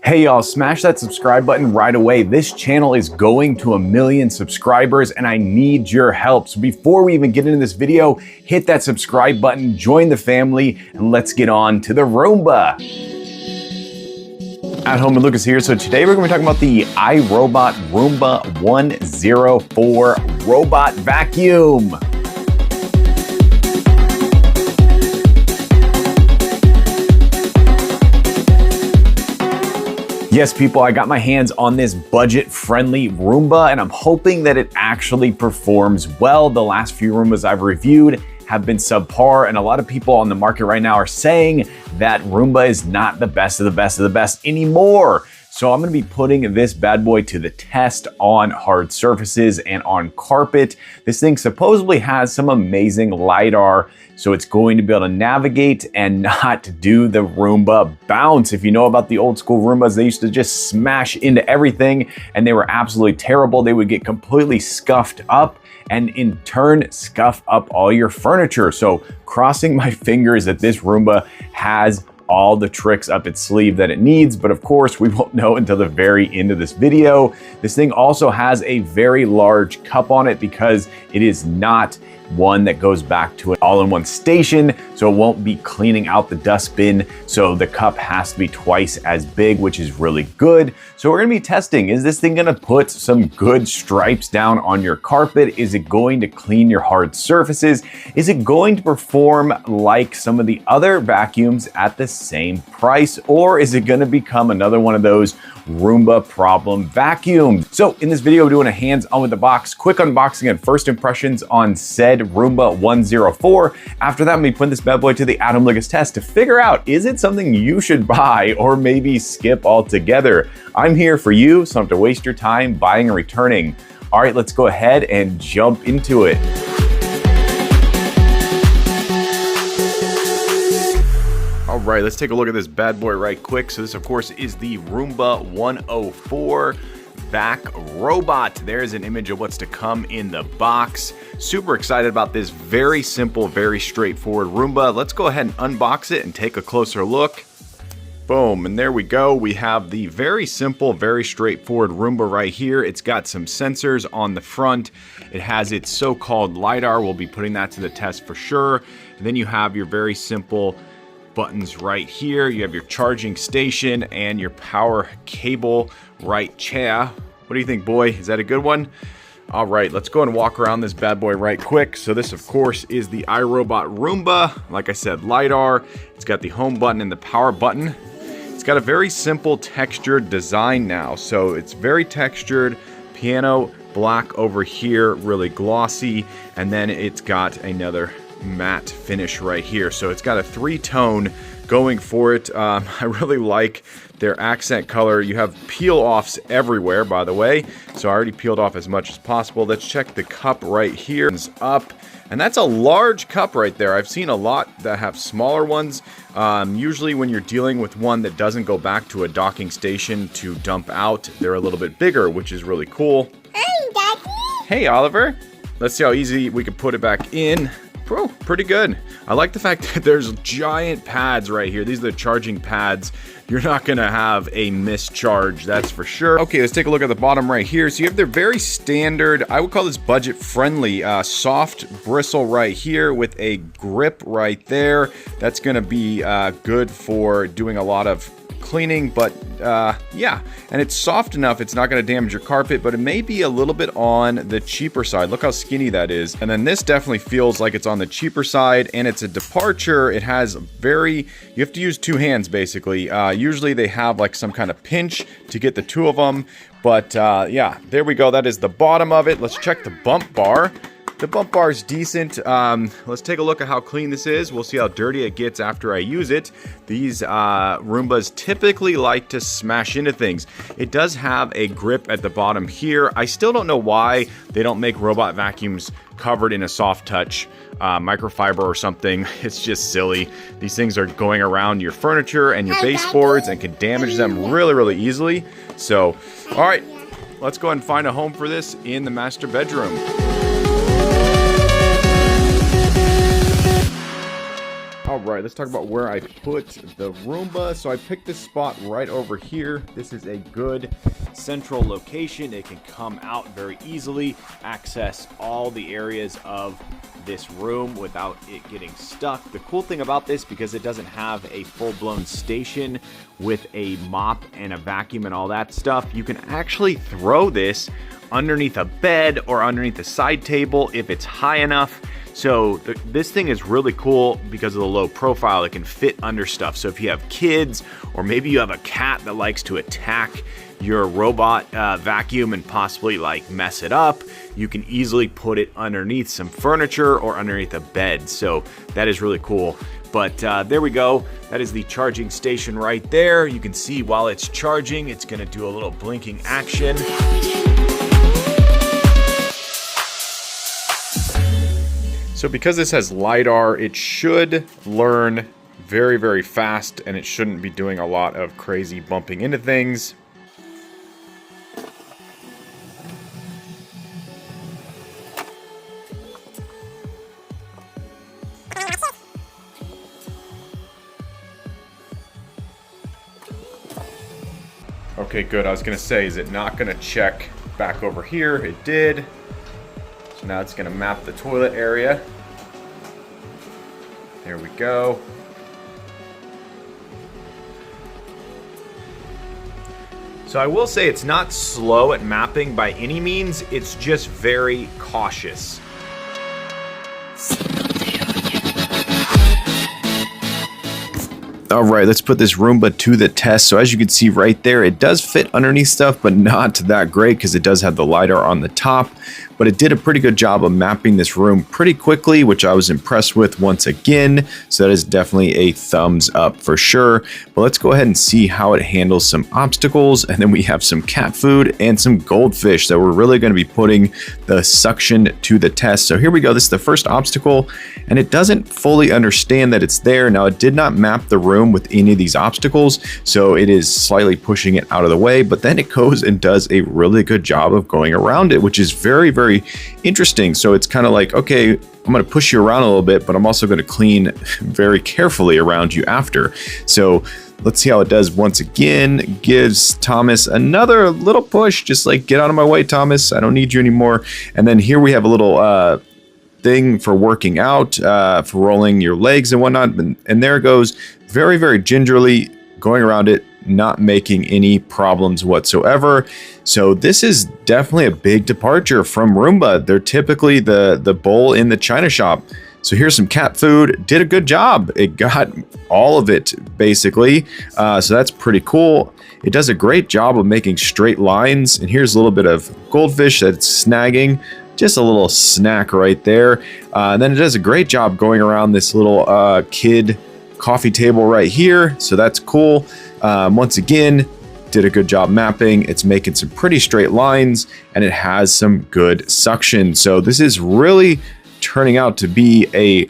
Hey y'all, smash that subscribe button right away. This channel is going to 1 million subscribers and I need your help. So before we even get into this video, hit that subscribe button, join the family, and let's get on to the Roomba. At home with Lucas here. So today we're going to be talking about the iRobot Roomba 104 Robot Vacuum. Yes, people, I got my hands on this budget-friendly Roomba, and I'm hoping that it actually performs well. The last few Roombas I've reviewed have been subpar, and a lot of people on the market right now are saying that Roomba is not the best of the best of the best anymore. So I'm gonna be putting this bad boy to the test on hard surfaces and on carpet. This thing supposedly has some amazing LiDAR, so it's going to be able to navigate and not do the Roomba bounce. If you know about the old school Roombas, they used to just smash into everything and they were absolutely terrible. They would get completely scuffed up and in turn scuff up all your furniture. So crossing my fingers that this Roomba has all the tricks up its sleeve that it needs, but of course we won't know until the very end of this video. This thing also has a very large cup on it because it is not one that goes back to an all-in-one station, so it won't be cleaning out the dustbin, so the cup has to be twice as big, which is really good. So we're gonna be testing, is this thing gonna put some good stripes down on your carpet? Is it going to clean your hard surfaces? Is it going to perform like some of the other vacuums at the same price? Or is it gonna become another one of those Roomba problem vacuums? So in this video, we're doing a hands-on with the box, quick unboxing and first impressions on said Roomba 104. After that, I'm gonna be putting this bad boy to the Adam Lucas test to figure out, is it something you should buy or maybe skip altogether? I'm here for you, so I don't have to waste your time buying and returning. All right, let's go ahead and jump into it. All right, let's take a look at this bad boy right quick. So this, of course, is the Roomba 104 Vac Robot. There's an image of what's to come in the box. Super excited about this very simple, very straightforward Roomba. Let's go ahead and unbox it and take a closer look. Boom, and there we go. We have the very simple, very straightforward Roomba right here. It's got some sensors on the front. It has its so-called LiDAR. We'll be putting that to the test for sure. And then you have your very simple buttons right here. You have your charging station and your power cable right here. What do you think, boy? Is that a good one? All right, let's go and walk around this bad boy right quick. So this, of course, is the iRobot Roomba. Like I said, LiDAR. It's got the home button and the power button. It's got a very simple textured design now. So it's very textured, piano black over here, really glossy. And then it's got another matte finish right here. So it's got a 3-tone going for it. I really like their accent color. You have peel offs everywhere, by the way. So I already peeled off as much as possible. Let's check the cup right here. It's up. And that's a large cup right there. I've seen a lot that have smaller ones. Usually when you're dealing with one that doesn't go back to a docking station to dump out, they're a little bit bigger, which is really cool. Hi, Daddy. Hey, Oliver. Let's see how easy we can put it back in. Oh, pretty good. I like the fact that there's giant pads right here. These are the charging pads. You're not gonna have a mischarge, that's for sure. Okay, let's take a look at the bottom right here. So you have their very standard, I would call this budget-friendly, soft bristle right here with a grip right there. That's gonna be good for doing a lot of cleaning, but yeah, and it's soft enough it's not going to damage your carpet, but it may be a little bit on the cheaper side. Look how skinny that is. And then this definitely feels like it's on the cheaper side, and it's a departure. It has you have to use 2 hands basically. Usually they have like some kind of pinch to get the 2 of them, but yeah, there we go. That is the bottom of it. Let's check the bump bar. The bump bar is decent. Let's take a look at how clean this is. We'll see how dirty it gets after I use it. These Roombas typically like to smash into things. It does have a grip at the bottom here. I still don't know why they don't make robot vacuums covered in a soft touch microfiber or something. It's just silly. These things are going around your furniture and your baseboards and can damage them really, really easily. So, all right, let's go ahead and find a home for this in the master bedroom. All right, let's talk about where I put the Roomba. So I picked this spot right over here. This is a good central location. It can come out very easily, access all the areas of this room without it getting stuck. The cool thing about this, because it doesn't have a full-blown station with a mop and a vacuum and all that stuff, you can actually throw this underneath a bed or underneath a side table if it's high enough. So this thing is really cool because of the low profile. It can fit under stuff. So if you have kids, or maybe you have a cat that likes to attack your robot vacuum and possibly like mess it up, you can easily put it underneath some furniture or underneath a bed. So that is really cool. But there we go. That is the charging station right there. You can see while it's charging, it's gonna do a little blinking action. So because this has LiDAR, it should learn very, very fast, and it shouldn't be doing a lot of crazy bumping into things. Okay, good. I was gonna say, is it not gonna check back over here? It did. So now it's gonna map the toilet area. There we go. So I will say it's not slow at mapping by any means, it's just very cautious. All right, let's put this Roomba to the test. So as you can see right there, it does fit underneath stuff, but not that great because it does have the LiDAR on the top. But it did a pretty good job of mapping this room pretty quickly, which I was impressed with once again. So that is definitely a thumbs up for sure. But let's go ahead and see how it handles some obstacles. And then we have some cat food and some goldfish that we're really going to be putting the suction to the test. So here we go. This is the first obstacle, and it doesn't fully understand that it's there. Now, it did not map the room with any of these obstacles, so it is slightly pushing it out of the way, but then it goes and does a really good job of going around it, which is very, very interesting. So it's kind of like, okay, I'm going to push you around a little bit, but I'm also going to clean very carefully around you after. So let's see how it does. Once again, gives Thomas another little push, just like, get out of my way, Thomas, I don't need you anymore. And then here we have a little thing for working out, for rolling your legs and whatnot, and there it goes, very, very gingerly going around it, not making any problems whatsoever. So this is definitely a big departure from Roomba. They're typically the bowl in the China shop. So here's some cat food. Did a good job. It got all of it basically. So that's pretty cool. It does a great job of making straight lines. And here's a little bit of goldfish that's snagging. Just a little snack right there. And then it does a great job going around this little kid coffee table right here. So that's cool. Once again, did a good job mapping. It's making some pretty straight lines, and it has some good suction. So this is really turning out to be a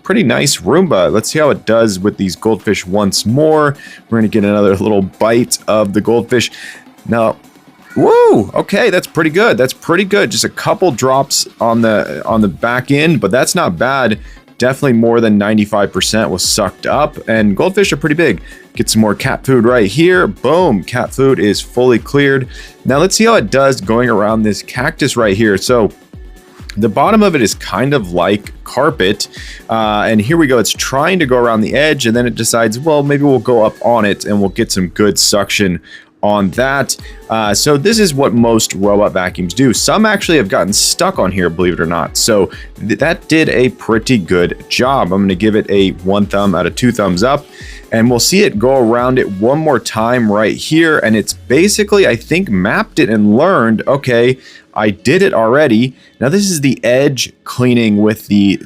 pretty nice Roomba. Let's see how it does with these goldfish once more. We're gonna get another little bite of the goldfish. Now, woo, okay, that's pretty good. That's pretty good. Just a couple drops on the back end, but that's not bad. Definitely more than 95% was sucked up, and goldfish are pretty big. Get some more cat food right here. Boom, cat food is fully cleared. Now let's see how it does going around this cactus right here. So the bottom of it is kind of like carpet, and here we go. It's trying to go around the edge, and then it decides, well, maybe we'll go up on it and we'll get some good suction on that. So this is what most robot vacuums do. Some actually have gotten stuck on here, believe it or not. So that did a pretty good job. I'm going to give it a 1 thumb out of 2 thumbs up, and we'll see it go around it one more time right here. And it's basically, I think, mapped it and learned, okay, I did it already. Now this is the edge cleaning with the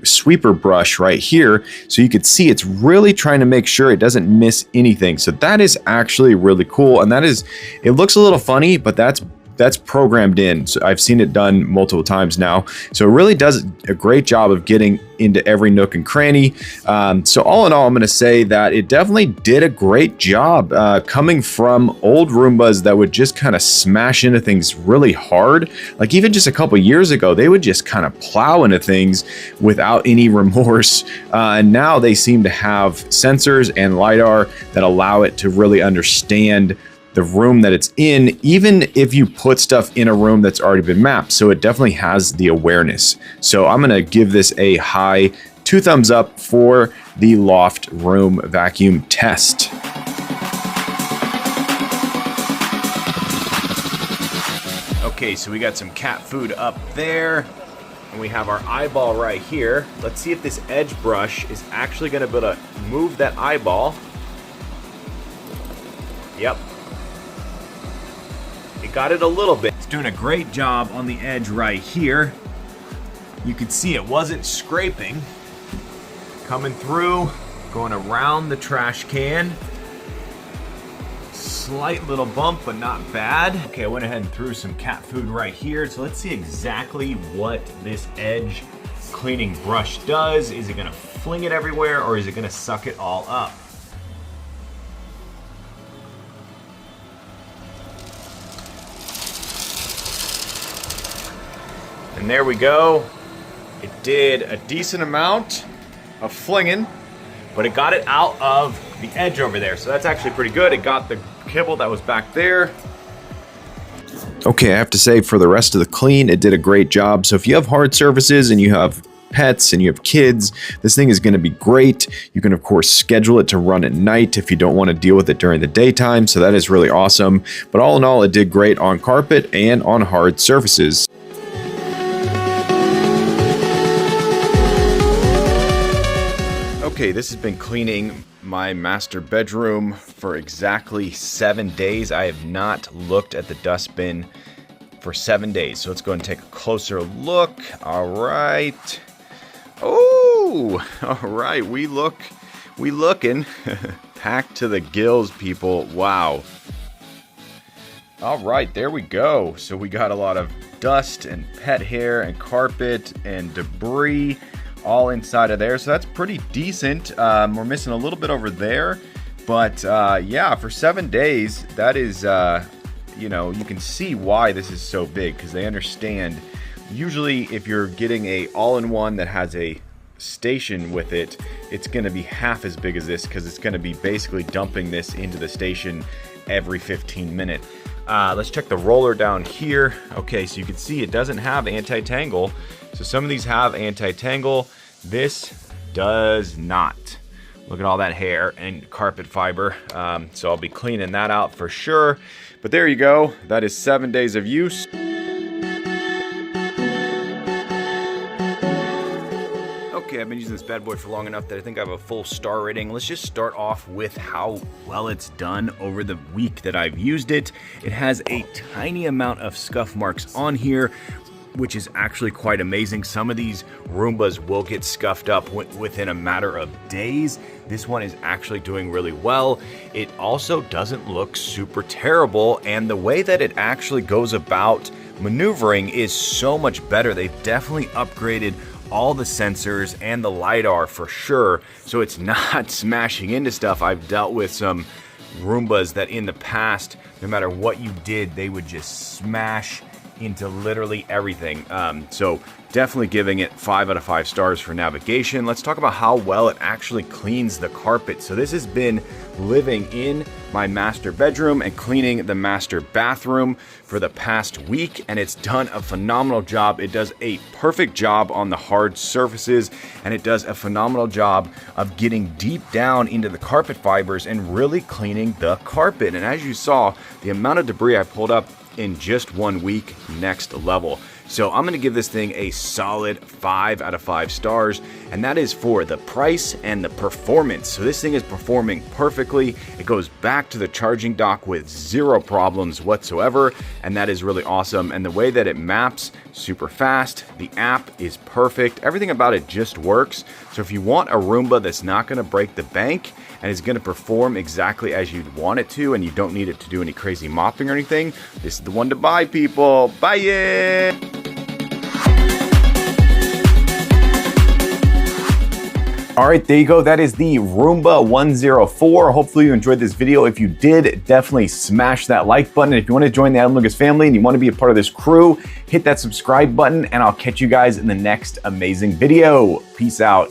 sweeper brush right here. So you could see it's really trying to make sure it doesn't miss anything. So that is actually really cool. And that is, it looks a little funny, but that's that's programmed in. So I've seen it done multiple times now. So it really does a great job of getting into every nook and cranny. So all in all, I'm going to say that it definitely did a great job coming from old Roombas that would just kind of smash into things really hard. Like even just a couple years ago, they would just kind of plow into things without any remorse. And now they seem to have sensors and LiDAR that allow it to really understand the room that it's in, even if you put stuff in a room that's already been mapped. So it definitely has the awareness. So I'm going to give this a high 2 thumbs up for the Loft Room Vacuum test. Okay, so we got some cat food up there, and we have our eyeball right here. Let's see if this edge brush is actually going to be able to move that eyeball. Yep. It got it a little bit. It's doing a great job on the edge right here. You can see it wasn't scraping. Coming through, going around the trash can. Slight little bump, but not bad. Okay, I went ahead and threw some cat food right here. So let's see exactly what this edge cleaning brush does. Is it gonna fling it everywhere, or is it gonna suck it all up? And there we go. It did a decent amount of flinging, but it got it out of the edge over there. So that's actually pretty good. It got the kibble that was back there. Okay, I have to say for the rest of the clean, it did a great job. So if you have hard surfaces and you have pets and you have kids, this thing is going to be great. You can of course schedule it to run at night if you don't want to deal with it during the daytime. So that is really awesome. But all in all, it did great on carpet and on hard surfaces. Okay, this has been cleaning my master bedroom for exactly 7 days. I have not looked at the dustbin for 7 days. So let's go and take a closer look. All right. Oh, all right. We looking packed to the gills, people. Wow. All right, there we go. So we got a lot of dust and pet hair and carpet and debris all inside of there, so that's pretty decent. We're missing a little bit over there, but yeah, for 7 days, that is, you know, you can see why this is so big, because they understand. Usually, if you're getting a all-in-one that has a station with it, it's going to be half as big as this, because it's going to be basically dumping this into the station every 15 minutes. Let's check the roller down here. Okay, so you can see it doesn't have anti-tangle. So some of these have anti-tangle. This does not. Look at all that hair and carpet fiber. So I'll be cleaning that out for sure. But there you go. That is 7 days of use. Okay, I've been using this bad boy for long enough that I think I have a full star rating. Let's just start off with how well it's done over the week that I've used it. It has a tiny amount of scuff marks on here, which is actually quite amazing. Some of these Roombas will get scuffed up within a matter of days. This one is actually doing really well. It also doesn't look super terrible, and the way that it actually goes about maneuvering is so much better. They've definitely upgraded all the sensors and the LiDAR for sure, so it's not smashing into stuff. I've dealt with some Roombas that in the past, no matter what you did, they would just smash into literally everything. So definitely giving it 5 out of 5 stars for navigation. Let's talk about how well it actually cleans the carpet. So this has been living in my master bedroom and cleaning the master bathroom for the past week, and it's done a phenomenal job. It does a perfect job on the hard surfaces, and it does a phenomenal job of getting deep down into the carpet fibers and really cleaning the carpet. And as you saw, the amount of debris I pulled up in just 1 week, next level. So I'm gonna give this thing a solid 5 out of 5 stars, and that is for the price and the performance. So this thing is performing perfectly. It goes back to the charging dock with 0 problems whatsoever, and that is really awesome. And the way that it maps, super fast. The app is perfect. Everything about it just works. So if you want a Roomba that's not gonna break the bank, and is going to perform exactly as you'd want it to, and you don't need it to do any crazy mopping or anything, this is the one to buy, people. Buy it! All right, there you go. That is the Roomba 104. Hopefully you enjoyed this video. If you did, definitely smash that like button. If you want to join the Adam Lucas family and you want to be a part of this crew, hit that subscribe button, and I'll catch you guys in the next amazing video. Peace out.